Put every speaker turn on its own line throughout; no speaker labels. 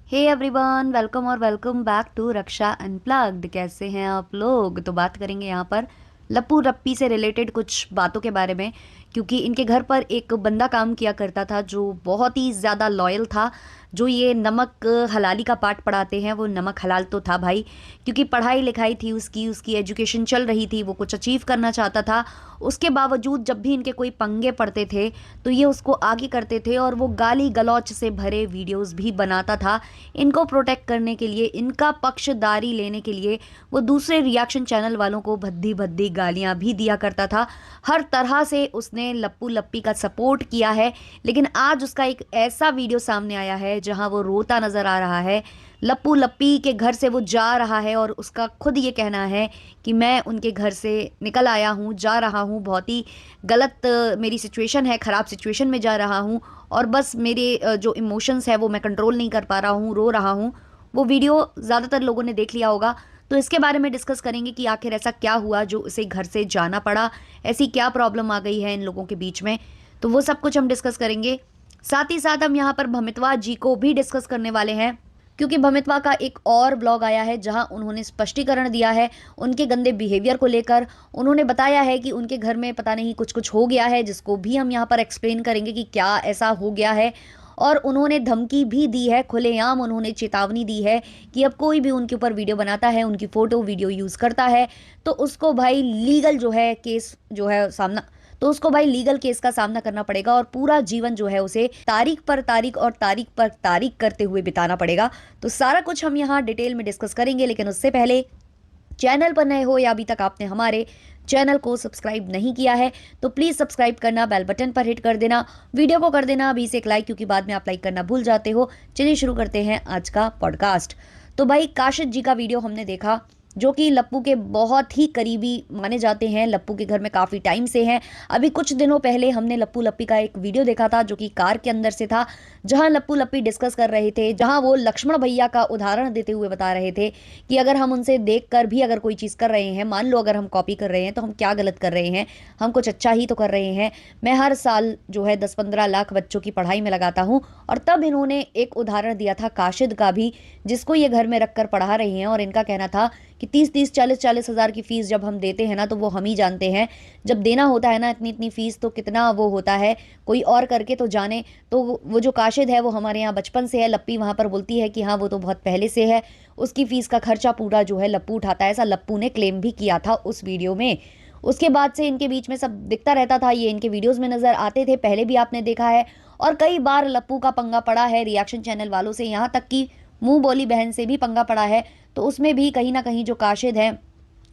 हे everyone, welcome और welcome back to Raksha unplugged. कैसे हैं आप लोग? तो बात करेंगे यहाँ पर लप्पू रप्पी से रिलेटेड कुछ बातों के बारे में, क्योंकि इनके घर पर एक बंदा काम किया करता था जो बहुत ही ज़्यादा लॉयल था। जो ये नमक हलाली का पाठ पढ़ाते हैं, वो नमक हलाल तो था भाई, क्योंकि पढ़ाई लिखाई थी उसकी उसकी एजुकेशन चल रही थी, वो कुछ अचीव करना चाहता था। उसके बावजूद जब भी इनके कोई पंगे पड़ते थे तो ये उसको आगे करते थे, और वो गाली गलौच से भरे वीडियोस भी बनाता था। इनको प्रोटेक्ट करने के लिए, इनका पक्षदारी लेने के लिए वो दूसरे रिएक्शन चैनल वालों को भद्दी भद्दी गालियां भी दिया करता था। हर तरह से उसने लप्पू लप्पी का सपोर्ट किया है। लेकिन आज उसका एक ऐसा वीडियो सामने आया है जहां वो रोता नजर आ रहा है। लप्पू लप्पी के घर से वो जा रहा है और उसका खुद ये कहना है कि मैं उनके घर से निकल आया हूँ, जा रहा हूँ, बहुत ही गलत मेरी सिचुएशन है, ख़राब सिचुएशन में जा रहा हूँ, और बस मेरे जो इमोशंस है वो मैं कंट्रोल नहीं कर पा रहा हूँ, रो रहा हूँ। वो वीडियो ज़्यादातर लोगों ने देख लिया होगा। तो इसके बारे में डिस्कस करेंगे कि आखिर ऐसा क्या हुआ जो उसे घर से जाना पड़ा, ऐसी क्या प्रॉब्लम आ गई है इन लोगों के बीच में। तो वो सब कुछ हम डिस्कस करेंगे। साथ ही साथ हम यहाँ पर भमितवा जी को भी डिस्कस करने वाले हैं, क्योंकि भमितवा का एक और ब्लॉग आया है जहां उन्होंने स्पष्टीकरण दिया है उनके गंदे बिहेवियर को लेकर। उन्होंने बताया है कि उनके घर में पता नहीं कुछ कुछ हो गया है, जिसको भी हम यहाँ पर एक्सप्लेन करेंगे कि क्या ऐसा हो गया है। और उन्होंने धमकी भी दी है, खुलेआम उन्होंने चेतावनी दी है कि अब कोई भी उनके ऊपर वीडियो बनाता है, उनकी फ़ोटो वीडियो यूज़ करता है, तो उसको भाई लीगल जो है केस जो है सामना तो उसको भाई लीगल केस का सामना करना पड़ेगा, और पूरा जीवन जो है उसे तारीख पर तारीख और तारीख पर तारीख करते हुए बिताना पड़ेगा। तो सारा कुछ हम यहाँ डिटेल में डिस्कस करेंगे, लेकिन उससे पहले चैनल पर नए हो या अभी तक आपने हमारे चैनल को सब्सक्राइब नहीं किया है तो प्लीज़ सब्सक्राइब करना, बेल बटन पर हिट कर देना, वीडियो को कर देना अभी से एक लाइक, क्योंकि बाद में आप लाइक करना भूल जाते हो। चलिए शुरू करते हैं आज का पॉडकास्ट। तो भाई काशिद जी का वीडियो हमने देखा, जो कि लप्पू के बहुत ही करीबी माने जाते हैं, लप्पू के घर में काफ़ी टाइम से हैं। अभी कुछ दिनों पहले हमने लप्पू लप्पी का एक वीडियो देखा था जो कि कार के अंदर से था, जहां लप्पू लप्पी डिस्कस कर रहे थे, जहां वो लक्ष्मण भैया का उदाहरण देते हुए बता रहे थे कि अगर हम उनसे देख कर भी अगर कोई चीज़ कर रहे हैं, मान लो अगर हम कॉपी कर रहे हैं, तो हम क्या गलत कर रहे हैं, हम कुछ अच्छा ही तो कर रहे हैं। मैं हर साल जो है 10-15 लाख बच्चों की पढ़ाई में लगाता हूँ। और तब इन्होंने एक उदाहरण दिया था काशिद का भी, जिसको ये घर में रख कर पढ़ा रही हैं, और इनका कहना था कि 30-30, 40-40 हज़ार की फ़ीस जब हम देते हैं ना, तो वो हम ही जानते हैं। जब देना होता है ना इतनी इतनी फ़ीस, तो कितना वो होता है, कोई और करके तो जाने। तो वो जो काशिद है वो हमारे यहाँ बचपन से है। लप्पी वहाँ पर बोलती है कि हाँ वो तो बहुत पहले से है, उसकी फ़ीस का खर्चा पूरा जो है लप्पू उठाता है, ऐसा लप्पू ने क्लेम भी किया था उस वीडियो में। उसके बाद से इनके बीच में सब दिखता रहता था, ये इनके वीडियोज़ में नज़र आते थे, पहले भी आपने देखा है। और कई बार लप्पू का पंगा पड़ा है रिएक्शन चैनल वालों से, यहाँ तक कि मुंह बोली बहन से भी पंगा पड़ा है। तो उसमें भी कहीं ना कहीं जो काशिद है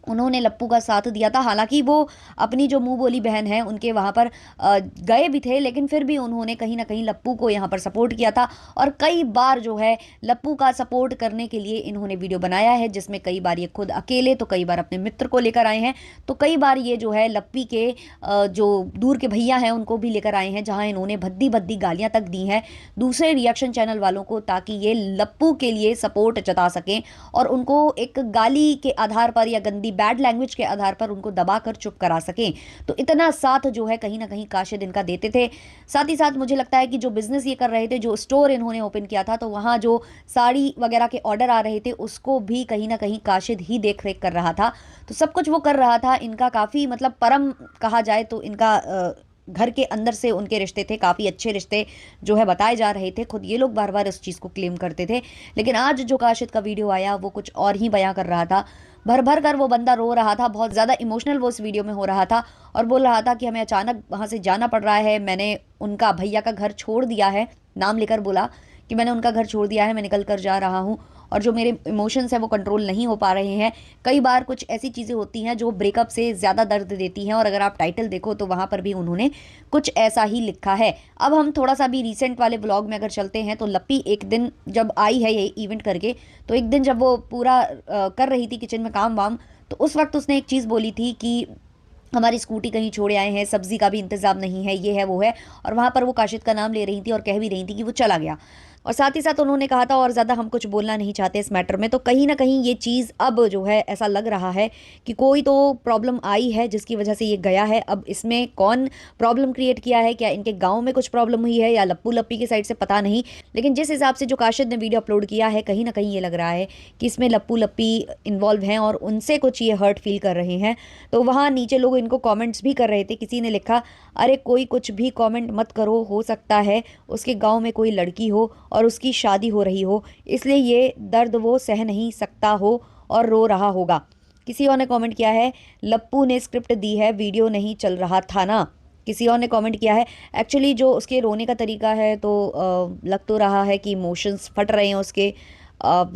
उन्होंने लप्पू का साथ दिया था। हालांकि वो अपनी जो मुंह बोली बहन है उनके वहाँ पर गए भी थे, लेकिन फिर भी उन्होंने कहीं ना कहीं लप्पू को यहाँ पर सपोर्ट किया था। और कई बार जो है लप्पू का सपोर्ट करने के लिए इन्होंने वीडियो बनाया है, जिसमें कई बार ये खुद अकेले, तो कई बार अपने मित्र को लेकर आए हैं, तो कई बार ये जो है लप्पी के जो दूर के भैया हैं उनको भी लेकर आए हैं, जहाँ इन्होंने भद्दी भद्दी गालियाँ तक दी हैं दूसरे रिएक्शन चैनल वालों को, ताकि ये लप्पू के लिए सपोर्ट जता सकें और उनको एक गाली के आधार पर या गंदी बैड लैंग्वेज के आधार पर उनको दबाकर चुप करा सकें। तो इतना साथ जो है कहीं ना कहीं काशिद इनका देते थे। साथ ही साथ मुझे लगता है कि जो बिजनेस ये कर रहे थे, जो स्टोर इन्होंने ओपन किया था, तो वहाँ जो साड़ी वगैरह के ऑर्डर आ रहे थे उसको भी कहीं ना कहीं काशिद ही देख रेख कर रहा था। तो सब कुछ वो कर रहा था। इनका काफ़ी मतलब परम कहा जाए तो इनका घर के अंदर से उनके रिश्ते थे, काफ़ी अच्छे रिश्ते जो है बताए जा रहे थे, खुद ये लोग बार बार इस चीज़ को क्लेम करते थे। लेकिन आज जो काशिद का वीडियो आया वो कुछ और ही बयां कर रहा था। भर भर कर वो बंदा रो रहा था, बहुत ज़्यादा इमोशनल वो उस वीडियो में हो रहा था, और बोल रहा था कि हमें अचानक वहाँ से जाना पड़ रहा है, मैंने उनका भैया का घर छोड़ दिया है, नाम लेकर बोला कि मैंने उनका घर छोड़ दिया है, मैं निकल कर जा रहा हूँ, और जो मेरे इमोशंस हैं वो कंट्रोल नहीं हो पा रहे हैं। कई बार कुछ ऐसी चीज़ें होती हैं जो ब्रेकअप से ज़्यादा दर्द देती हैं, और अगर आप टाइटल देखो तो वहाँ पर भी उन्होंने कुछ ऐसा ही लिखा है। अब हम थोड़ा सा भी रिसेंट वाले ब्लॉग में अगर चलते हैं, तो लप्पी एक दिन जब आई है ये इवेंट करके, तो एक दिन जब वो पूरा कर रही थी किचन में काम वाम, तो उस वक्त उसने एक चीज़ बोली थी कि हमारी स्कूटी कहीं छोड़े आए हैं, सब्जी का भी इंतज़ाम नहीं है, ये है वो है, और वहाँ पर वो काशिद का नाम ले रही थी और कह भी रही थी कि वो चला गया। और साथ ही साथ उन्होंने कहा था और ज़्यादा हम कुछ बोलना नहीं चाहते इस मैटर में। तो कहीं ना कहीं ये चीज़ अब जो है ऐसा लग रहा है कि कोई तो प्रॉब्लम आई है जिसकी वजह से ये गया है। अब इसमें कौन प्रॉब्लम क्रिएट किया है, क्या इनके गांव में कुछ प्रॉब्लम हुई है या लप्पू लप्पी की साइड से, पता नहीं। लेकिन जिस हिसाब से जो काशिद ने वीडियो अपलोड किया है, कहीं ना कहीं ये लग रहा है कि इसमें लप्पू लप्पी इन्वॉल्व हैं और उनसे कुछ ये हर्ट फील कर रहे हैं। तो वहाँ नीचे लोग इनको कमेंट्स भी कर रहे थे। किसी ने लिखा, अरे कोई कुछ भी कमेंट मत करो, हो सकता है उसके गांव में कोई लड़की हो और उसकी शादी हो रही हो, इसलिए ये दर्द वो सह नहीं सकता हो और रो रहा होगा। किसी और ने कमेंट किया है, लप्पू ने स्क्रिप्ट दी है, वीडियो नहीं चल रहा था ना। किसी और ने कमेंट किया है, एक्चुअली जो उसके रोने का तरीका है तो लग तो रहा है कि इमोशंस फट रहे हैं उसके। अब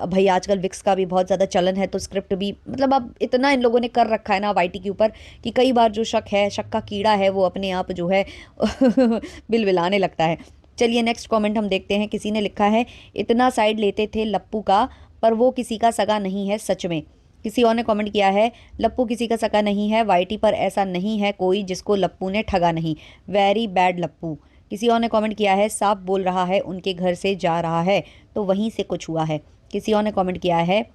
भाई आजकल विक्स का भी बहुत ज़्यादा चलन है, तो स्क्रिप्ट भी मतलब अब इतना इन लोगों ने कर रखा है ना वाईटी के ऊपर कि कई बार जो शक है, शक का कीड़ा है, वो अपने आप जो है बिलबिलाने लगता है। चलिए नेक्स्ट कमेंट हम देखते हैं। किसी ने लिखा है, इतना साइड लेते थे लप्पू का, पर वो किसी का सगा नहीं है सच में। किसी और ने कमेंट किया है, लप्पू किसी का सगा नहीं है, वाईटी पर ऐसा नहीं है कोई जिसको लप्पू ने ठगा नहीं, वेरी बैड लप्पू। किसी और ने कमेंट किया है, साफ बोल रहा है उनके घर से जा रहा है तो वहीं से कुछ हुआ है। किसी और ने कमेंट किया है,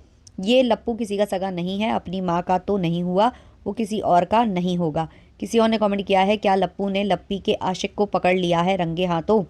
ये लप्पू किसी का सगा नहीं है, अपनी माँ का तो नहीं हुआ, वो किसी और का नहीं होगा। किसी और ने कमेंट किया है, क्या लप्पू ने लप्पी के आशिक को पकड़ लिया है रंगे हाथों।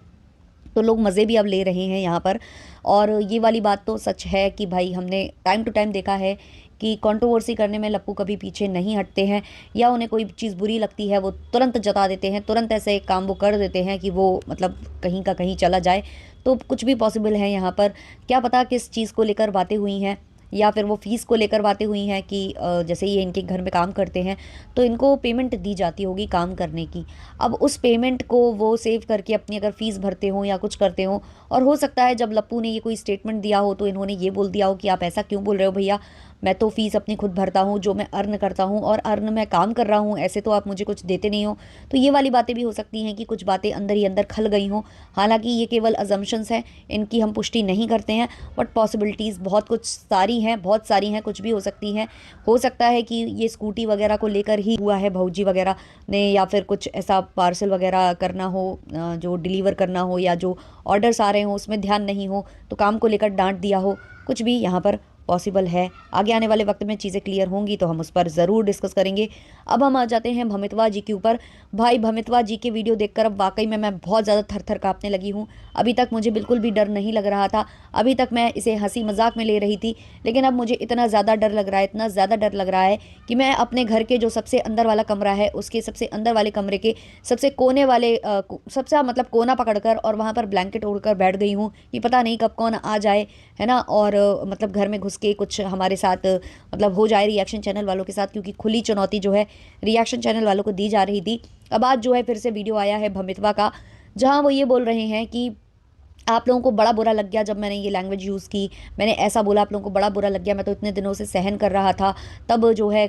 तो लोग मज़े भी अब ले रहे हैं यहाँ पर। और ये वाली बात तो सच है कि भाई हमने टाइम टू टाइम देखा है कि कंट्रोवर्सी करने में लप्पू कभी पीछे नहीं हटते हैं, या उन्हें कोई चीज़ बुरी लगती है वो तुरंत जता देते हैं, तुरंत ऐसे काम वो कर देते हैं कि वो मतलब कहीं का कहीं चला जाए। तो कुछ भी पॉसिबल है यहाँ पर। क्या पता किस चीज़ को लेकर बातें हुई हैं, या फिर वो फ़ीस को लेकर बातें हुई हैं कि जैसे ये इनके घर में काम करते हैं तो इनको पेमेंट दी जाती होगी काम करने की। अब उस पेमेंट को वो सेव करके अपनी अगर फ़ीस भरते हों या कुछ करते हों, और हो सकता है जब लप्पू ने ये कोई स्टेटमेंट दिया हो तो इन्होंने ये बोल दिया हो कि आप ऐसा क्यों बोल रहे हो भैया, मैं तो फ़ीस अपनी खुद भरता हूँ, जो मैं अर्न करता हूँ और अर्न मैं काम कर रहा हूँ, ऐसे तो आप मुझे कुछ देते नहीं हो। तो ये वाली बातें भी हो सकती हैं कि कुछ बातें अंदर ही अंदर खल गई हों। हालांकि ये केवल अजम्पशंस हैं, इनकी हम पुष्टि नहीं करते हैं, बट पॉसिबिलिटीज़ बहुत कुछ सारी हैं, बहुत सारी हैं, कुछ भी हो सकती हैं। हो सकता है कि ये स्कूटी वगैरह को लेकर ही हुआ है भौजी वगैरह ने, या फिर कुछ ऐसा पार्सल वगैरह करना हो जो डिलीवर करना हो, या जो ऑर्डर्स आ रहे हो उसमें ध्यान नहीं हो तो काम को लेकर डांट दिया हो, कुछ भी यहाँ पर पॉसिबल है। आगे आने वाले वक्त में चीज़ें क्लियर होंगी तो हम उस पर ज़रूर डिस्कस करेंगे। अब हम आ जाते हैं भमितवा जी के ऊपर। भाई भमितवा जी के वीडियो देखकर अब वाकई में मैं बहुत ज़्यादा थर थर काँपने लगी हूँ। अभी तक मुझे बिल्कुल भी डर नहीं लग रहा था, अभी तक मैं इसे हंसी मजाक में ले रही थी, लेकिन अब मुझे इतना ज़्यादा डर लग रहा है, इतना ज़्यादा डर लग रहा है कि मैं अपने घर के जो सबसे अंदर वाला कमरा है उसके सबसे अंदर वाले कमरे के सबसे कोने वाले सबसे मतलब कोना पकड़कर और वहाँ पर ब्लैंकेट ओढ़कर बैठ गई हूँ कि पता नहीं कब कौन आ जाए, है ना। और मतलब घर में घुस के कुछ हमारे साथ मतलब हो जाए रिएक्शन चैनल वालों के साथ, क्योंकि खुली चुनौती जो है रिएक्शन चैनल वालों को दी जा रही थी। अब आज जो है फिर से वीडियो आया है भमितवा का, जहां वो ये बोल रहे हैं कि आप लोगों को बड़ा बुरा लग गया जब मैंने ये लैंग्वेज यूज़ की, मैंने ऐसा बोला, आप लोगों को बड़ा बुरा लग गया, मैं तो इतने दिनों से सहन कर रहा था, तब जो है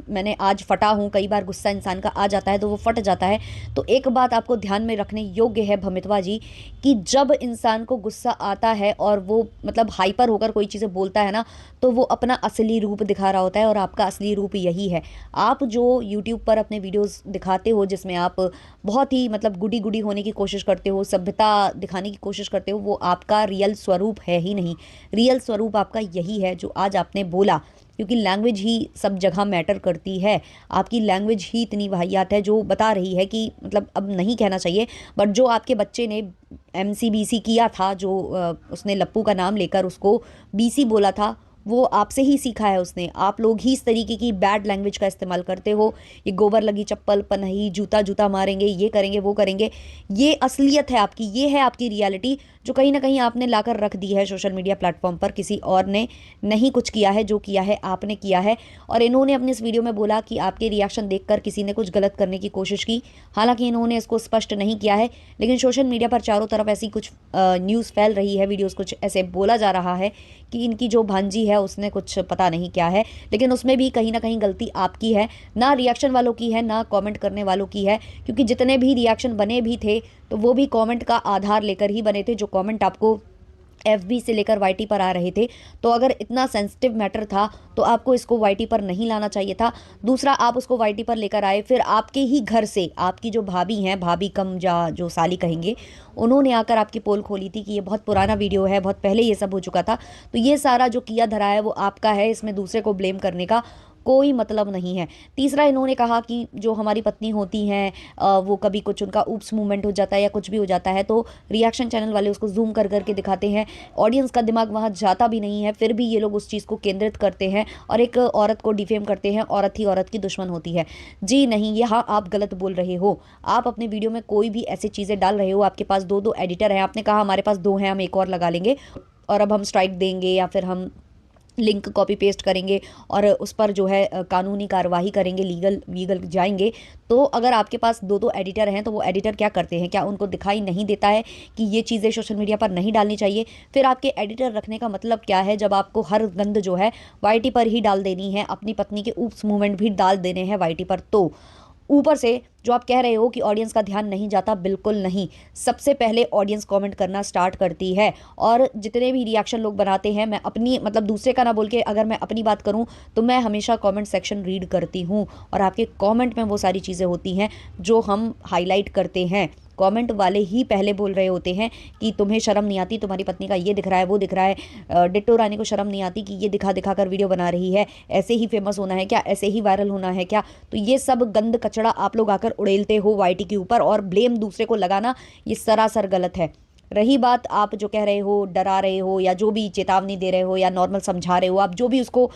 मैंने आज फटा हूँ। कई बार गुस्सा इंसान का आ जाता है तो वो फट जाता है। तो एक बात आपको ध्यान में रखने योग्य है भमितवा जी, कि जब इंसान को गुस्सा आता है और वो मतलब हाइपर होकर कोई चीज़ें बोलता है ना, तो वो अपना असली रूप दिखा रहा होता है, और आपका असली रूप यही है। आप जो यूट्यूब पर अपने वीडियोज़ दिखाते हो जिसमें आप बहुत ही मतलब गुडी गुडी होने की कोशिश करते हो, सभ्यता दिखाने की कोशिश करते हो, वो आपका रियल स्वरूप है ही नहीं। रियल स्वरूप आपका यही है जो आज आपने बोला, क्योंकि लैंग्वेज ही सब जगह मैटर करती है। आपकी लैंग्वेज ही इतनी वाहियात है जो बता रही है कि मतलब अब नहीं कहना चाहिए, बट जो आपके बच्चे ने MCBC किया था, जो उसने लप्पू का नाम लेकर उसको BC बोला था, वो आपसे ही सीखा है उसने। आप लोग ही इस तरीके की बैड लैंग्वेज का इस्तेमाल करते हो। ये गोबर लगी चप्पल, पनही, जूता जूता मारेंगे, ये करेंगे वो करेंगे, ये असलियत है आपकी, ये है आपकी रियलिटी, जो कहीं ना कहीं आपने लाकर रख दी है सोशल मीडिया प्लेटफॉर्म पर। किसी और ने नहीं कुछ किया है, जो किया है आपने किया है। और इन्होंने अपने इस वीडियो में बोला कि आपके रिएक्शन देखकर किसी ने कुछ गलत करने की कोशिश की। हालांकि इन्होंने इसको स्पष्ट नहीं किया है, लेकिन सोशल मीडिया पर चारों तरफ ऐसी कुछ न्यूज़ फैल रही है, वीडियोज़ कुछ ऐसे बोला जा रहा है कि इनकी जो भांजी है उसने कुछ पता नहीं क्या है, लेकिन उसमें भी कहीं ना कहीं गलती आपकी है, ना रिएक्शन वालों की है, ना कमेंट करने वालों की है। क्योंकि जितने भी रिएक्शन बने भी थे तो वो भी कमेंट का आधार लेकर ही बने थे। जो कमेंट आपको एफबी से लेकर वाईटी पर आ रहे थे। तो अगर इतना सेंसिटिव मैटर था तो आपको इसको वाईटी पर नहीं लाना चाहिए था। दूसरा, आप उसको वाईटी पर लेकर आए, फिर आपके ही घर से आपकी जो भाभी हैं, भाभी कम या जो साली कहेंगे, उन्होंने आकर आपकी पोल खोली थी कि ये बहुत पुराना वीडियो है, बहुत पहले ये सब हो चुका था। तो ये सारा जो किया धरा है वो आपका है, इसमें दूसरे को ब्लेम करने का कोई मतलब नहीं है। तीसरा, इन्होंने कहा कि जो हमारी पत्नी होती हैं वो कभी कुछ उनका ऊप्स मूवमेंट हो जाता है या कुछ भी हो जाता है तो रिएक्शन चैनल वाले उसको जूम कर करके दिखाते हैं। ऑडियंस का दिमाग वहाँ जाता भी नहीं है, फिर भी ये लोग उस चीज़ को केंद्रित करते हैं और एक औरत को डिफेम करते हैं, औरत ही औरत की दुश्मन होती है। जी नहीं, यहाँ आप गलत बोल रहे हो। आप अपने वीडियो में कोई भी ऐसी चीज़ें डाल रहे हो, आपके पास दो दो एडिटर हैं, आपने कहा हमारे पास दो हैं, हम एक और लगा लेंगे और अब हम स्ट्राइक देंगे या फिर हम लिंक कॉपी पेस्ट करेंगे और उस पर जो है कानूनी कार्रवाई करेंगे, लीगल जाएंगे। तो अगर आपके पास दो दो एडिटर हैं तो वो एडिटर क्या करते हैं? क्या उनको दिखाई नहीं देता है कि ये चीज़ें सोशल मीडिया पर नहीं डालनी चाहिए? फिर आपके एडिटर रखने का मतलब क्या है जब आपको हर गंद जो है वाईटी पर ही डाल देनी है, अपनी पत्नी के ऊप्स मूवमेंट भी डाल देने हैं वाईटी पर? तो ऊपर से जो आप कह रहे हो कि ऑडियंस का ध्यान नहीं जाता, बिल्कुल नहीं। सबसे पहले ऑडियंस कमेंट करना स्टार्ट करती है और जितने भी रिएक्शन लोग बनाते हैं, मैं अपनी मतलब दूसरे का ना बोल के अगर मैं अपनी बात करूं तो मैं हमेशा कमेंट सेक्शन रीड करती हूं और आपके कमेंट में वो सारी चीज़ें होती हैं जो हम हाईलाइट करते हैं। कमेंट वाले ही पहले बोल रहे होते हैं कि तुम्हें शर्म नहीं आती, तुम्हारी पत्नी का ये दिख रहा है, वो दिख रहा है। डिट्टो रानी को शर्म नहीं आती कि ये दिखा दिखा कर वीडियो बना रही है, ऐसे ही फेमस होना है क्या, ऐसे ही वायरल होना है क्या? तो ये सब गंद कचड़ा आप लोग आकर उड़ेलते हो वाईटी के ऊपर और ब्लेम दूसरे को लगाना ये सरासर गलत है। रही बात आप जो कह रहे हो, डरा रहे हो या जो भी चेतावनी दे रहे हो या नॉर्मल समझा रहे हो, आप जो भी उसको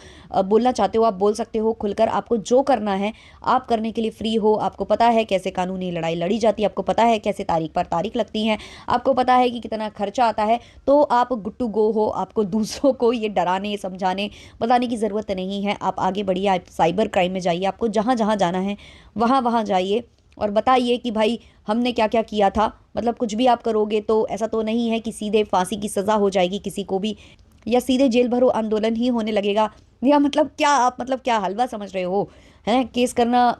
बोलना चाहते हो आप बोल सकते हो खुलकर। आपको जो करना है आप करने के लिए फ्री हो। आपको पता है कैसे कानूनी लड़ाई लड़ी जाती है, आपको पता है कैसे तारीख पर तारीख लगती हैं, आपको पता है कि कितना खर्चा आता है। तो आप गुड टू गो हो, आपको दूसरों को ये डराने समझाने बताने की ज़रूरत नहीं है। आप आगे बढ़िए, आप साइबर क्राइम में जाइए, आपको जहाँ जहाँ जाना है वहाँ वहाँ जाइए और बताइए कि भाई हमने क्या क्या किया था। मतलब कुछ भी आप करोगे तो ऐसा तो नहीं है कि सीधे फांसी की सज़ा हो जाएगी किसी को भी या सीधे जेल भरो आंदोलन ही होने लगेगा, या मतलब क्या आप मतलब क्या हलवा समझ रहे हो? हैं केस करना,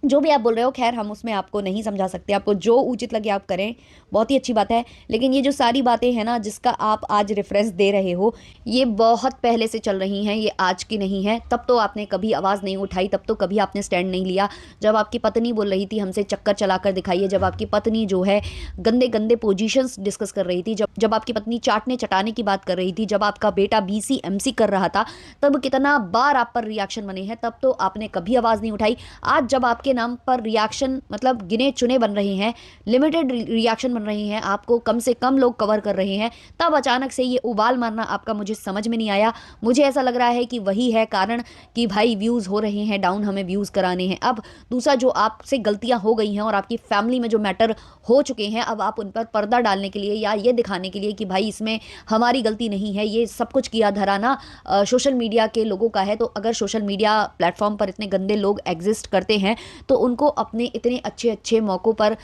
जो भी आप बोल रहे हो, खैर हम उसमें आपको नहीं समझा सकते, आपको जो उचित लगे आप करें, बहुत ही अच्छी बात है। लेकिन ये जो सारी बातें हैं ना जिसका आप आज रेफरेंस दे रहे हो, ये बहुत पहले से चल रही हैं, ये आज की नहीं है। तब तो आपने कभी आवाज़ नहीं उठाई, तब तो कभी आपने स्टैंड नहीं लिया। जब आपकी पत्नी बोल रही थी हमसे चक्कर चलाकर दिखाइए, जब आपकी पत्नी जो है गंदे गंदे पोजीशंस डिस्कस कर रही थी, जब आपकी पत्नी चाटने चटाने की बात कर रही थी, जब आपका बेटा BC MC कर रहा था, तब कितना बार आप पर रिएक्शन बने हैं, तब तो आपने कभी आवाज़ नहीं उठाई। आज जब आपके नाम पर रिएक्शन मतलब गिने चुने बन रहे हैं, लिमिटेड रिएक्शन बन रहे हैं, आपको कम से कम लोग कवर कर रहे हैं, तब अचानक से ये उबाल मारना आपका मुझे समझ में नहीं आया। मुझे ऐसा लग रहा है कि वही है कारण कि भाई व्यूज़ हो रहे हैं डाउन, हमें व्यूज़ कराने हैं। अब दूसरा, जो आपसे गलतियां हो गई हैं और आपकी फैमिली में जो मैटर हो चुके हैं, अब आप उन पर पर्दा डालने के लिए या ये दिखाने के लिए कि भाई इसमें हमारी गलती नहीं है, ये सब कुछ किया धरा ना सोशल मीडिया के लोगों का है। तो अगर सोशल मीडिया प्लेटफॉर्म पर इतने गंदे लोग एग्जिस्ट करते हैं तो उनको अपने इतने अच्छे अच्छे मौक़ों पर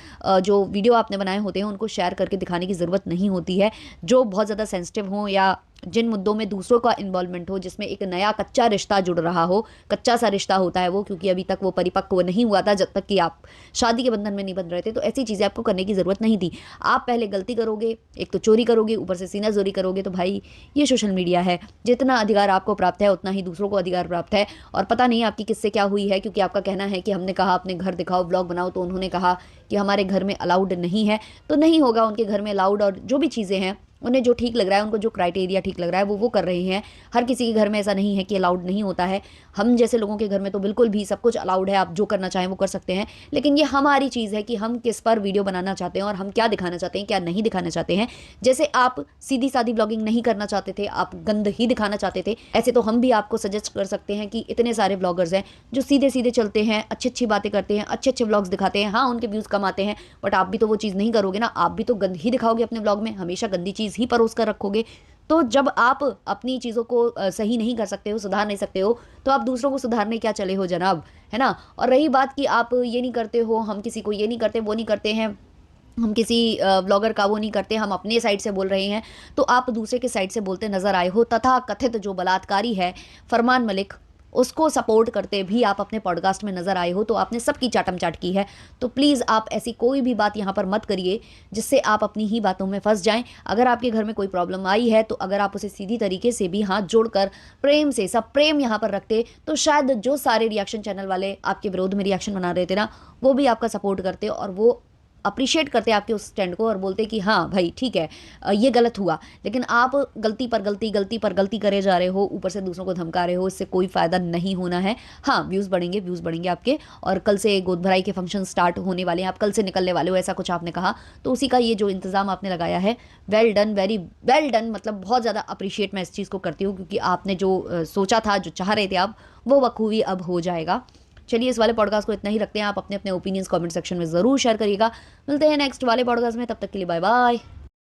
जो वीडियो आपने बनाए होते हैं उनको शेयर करके दिखाने की ज़रूरत नहीं होती है, जो बहुत ज़्यादा सेंसिटिव हों या जिन मुद्दों में दूसरों का इन्वॉल्वमेंट हो, जिसमें एक नया कच्चा रिश्ता जुड़ रहा हो। कच्चा सा रिश्ता होता है वो, क्योंकि अभी तक वो परिपक्व नहीं हुआ था जब तक कि आप शादी के बंधन में नहीं बंध रहे थे। तो ऐसी चीज़ें आपको करने की ज़रूरत नहीं थी। आप पहले गलती करोगे, एक तो चोरी करोगे, ऊपर से सीना चोरी करोगे, तो भाई ये सोशल मीडिया है, जितना अधिकार आपको प्राप्त है उतना ही दूसरों को अधिकार प्राप्त है। और पता नहीं आपकी किससे क्या हुई है, क्योंकि आपका कहना है कि हमने कहा अपने घर दिखाओ, ब्लॉग बनाओ, तो उन्होंने कहा कि हमारे घर में अलाउड नहीं है। तो नहीं होगा उनके घर में अलाउड, और जो भी चीज़ें हैं उन्हें जो ठीक लग रहा है, उनको जो क्राइटेरिया ठीक लग रहा है वो कर रहे हैं। हर किसी के घर में ऐसा नहीं है कि अलाउड नहीं होता है। हम जैसे लोगों के घर में तो बिल्कुल भी सब कुछ अलाउड है, आप जो करना चाहें वो कर सकते हैं। लेकिन ये हमारी चीज़ है कि हम किस पर वीडियो बनाना चाहते हैं और हम क्या दिखाना चाहते हैं, क्या नहीं दिखाना चाहते हैं। जैसे आप सीधी सादी ब्लॉगिंग नहीं करना चाहते थे, आप गंद ही दिखाना चाहते थे, ऐसे तो हम भी आपको सजेस्ट कर सकते हैं कि इतने सारे ब्लॉगर्स हैं जो सीधे सीधे चलते हैं, अच्छी अच्छी बातें करते हैं, अच्छे अच्छे ब्लॉग्स दिखाते हैं। हाँ, उनके व्यूज़ कम आते हैं, बट आप भी तो वो चीज़ नहीं करोगे ना, आप भी तो गंद ही दिखाओगे अपने ब्लॉग में, हमेशा गंदी चीज़ ही परोस कर रखोगे। तो जब आप अपनी चीज़ों को सही नहीं कर सकते हो, सुधार नहीं सकते हो, तो आप दूसरों को सुधारने क्या चले हो जनाब, है ना? और रही बात कि आप ये नहीं करते हो, हम किसी को ये नहीं करते, वो नहीं करते हैं, हम किसी ब्लॉगर का वो नहीं करते, हम अपने साइड से बोल रहे हैं, तो आप दूसरे के साइड से बोलते नजर आए हो। तथा कथित जो बलात्कारी है फरमान मलिक, उसको सपोर्ट करते भी आप अपने पॉडकास्ट में नज़र आए हो, तो आपने सबकी चाटम चाट की है। तो प्लीज़ आप ऐसी कोई भी बात यहाँ पर मत करिए जिससे आप अपनी ही बातों में फंस जाएं। अगर आपके घर में कोई प्रॉब्लम आई है तो अगर आप उसे सीधी तरीके से भी हाथ जोड़कर प्रेम से, सब प्रेम यहाँ पर रखते, तो शायद जो सारे रिएक्शन चैनल वाले आपके विरोध में रिएक्शन बना रहे थे ना, वो भी आपका सपोर्ट करते और वो अप्रिशिएट करते आपके उस स्टैंड को और बोलते कि हाँ भाई ठीक है, ये गलत हुआ। लेकिन आप गलती पर गलती, गलती पर गलती करे जा रहे हो, ऊपर से दूसरों को धमका रहे हो, इससे कोई फ़ायदा नहीं होना है। हाँ, व्यूज़ बढ़ेंगे, व्यूज़ बढ़ेंगे आपके, और कल से गोद भराई के फंक्शन स्टार्ट होने वाले हैं, आप कल से निकलने वाले हो, ऐसा कुछ आपने कहा। तो उसी का ये जो इंतज़ाम आपने लगाया है, well done, very well done, मतलब बहुत ज़्यादा अप्रिशिएट मैं इस चीज़ को करती हूँ, क्योंकि आपने जो सोचा था, जो चाह रहे थे आप, वो बखूबी अब हो जाएगा। चलिए, इस वाले पॉडकास्ट को इतना ही रखते हैं। आप अपने अपने ओपिनियंस कमेंट सेक्शन में ज़रूर शेयर करिएगा। मिलते हैं नेक्स्ट वाले पॉडकास्ट में, तब तक के लिए बाय बाय।